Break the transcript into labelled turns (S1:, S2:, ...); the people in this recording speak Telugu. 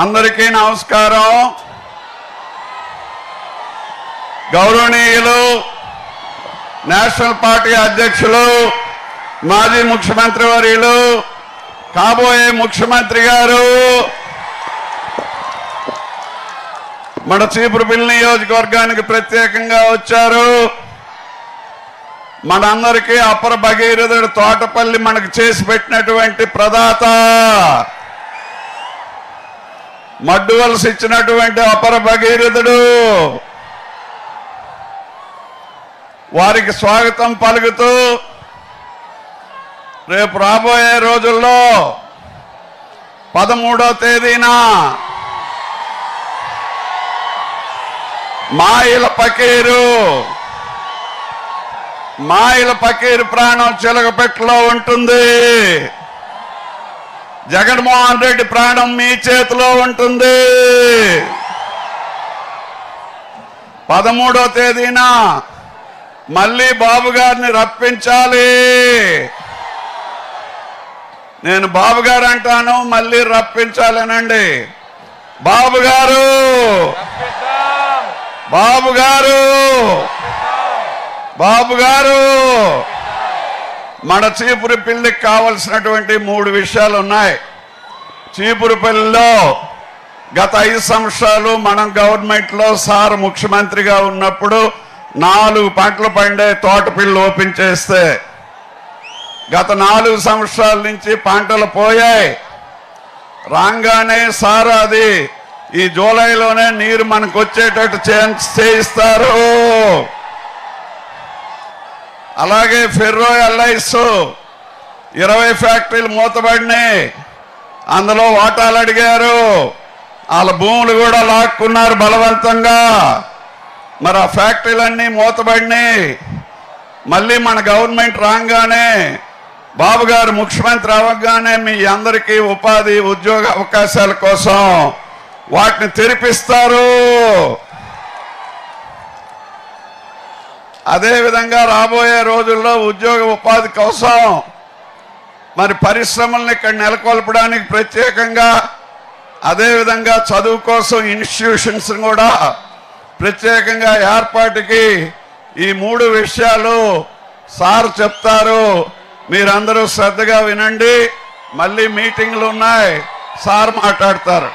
S1: అందరికీ నమస్కారం. గౌరవనీయులు నేషనల్ పార్టీ అధ్యక్షులు మాజీ ముఖ్యమంత్రి వర్యులు కాబోయే ముఖ్యమంత్రి గారు మన చీపురుపల్లి నియోజకవర్గానికి ప్రత్యేకంగా వచ్చారు. మనందరికీ అపర భగీరథుడు తోటపల్లి మనకు చేసి పెట్టినటువంటి ప్రదాత, మడ్డు వలస ఇచ్చినటువంటి అపర భగీరథుడు, వారికి స్వాగతం పలుకుతూ రేపు రాబోయే రోజుల్లో 13వ తేదీన మాయిల పకీరు ప్రాణం చిలకపెట్టలో ఉంటుంది. జగన్మోహన్ రెడ్డి ప్రాణం మీ చేతిలో ఉంటుంది. 13వ తేదీన మళ్ళీ బాబు గారిని రప్పించాలి. నేను బాబు గారు అంటాను, మళ్ళీ రప్పించాలనండి. బాబు గారు, బాబు గారు, బాబు గారు, మన చీపురుపల్లికి కావలసినటువంటి 3 విషయాలు ఉన్నాయి. చీపురుపల్లిలో గత 5 సంవత్సరాలు మనం గవర్నమెంట్లో సార్ ముఖ్యమంత్రిగా ఉన్నప్పుడు 4 పంటలు పండే తోటపిల్లి ఓపెన్ చేస్తే గత 4 సంవత్సరాల నుంచి పంటలు పోయాయి. రాగానే సార్ అది ఈ జూలైలోనే నీరు మనకు వచ్చేటట్టు చేయిస్తారు. అలాగే ఫెర్రో ఎల్ఐస్ 20 ఫ్యాక్టరీలు మూతబడినాయి. అందులో వాటాలు అడిగారు, వాళ్ళ భూములు కూడా లాక్కున్నారు బలవంతంగా. మరి ఆ ఫ్యాక్టరీలన్నీ మూతబడినాయి. మళ్ళీ మన గవర్నమెంట్ రాగానే బాబు గారు ముఖ్యమంత్రి అవ్వగానే మీ అందరికీ ఉపాధి ఉద్యోగ అవకాశాల కోసం వాటిని తెరిపిస్తారు. అదేవిధంగా రాబోయే రోజుల్లో ఉద్యోగ ఉపాధి కోసం మరి పరిశ్రమలను ఇక్కడ నెలకొల్పడానికి ప్రత్యేకంగా, అదేవిధంగా చదువు కోసం ఇన్స్టిట్యూషన్స్ కూడా ప్రత్యేకంగా ఏర్పాటుకి ఈ 3 విషయాలు సార్ చెప్తారు. మీరందరూ శ్రద్ధగా వినండి. మళ్ళీ మీటింగ్లు ఉన్నాయి, సార్ మాట్లాడతారు.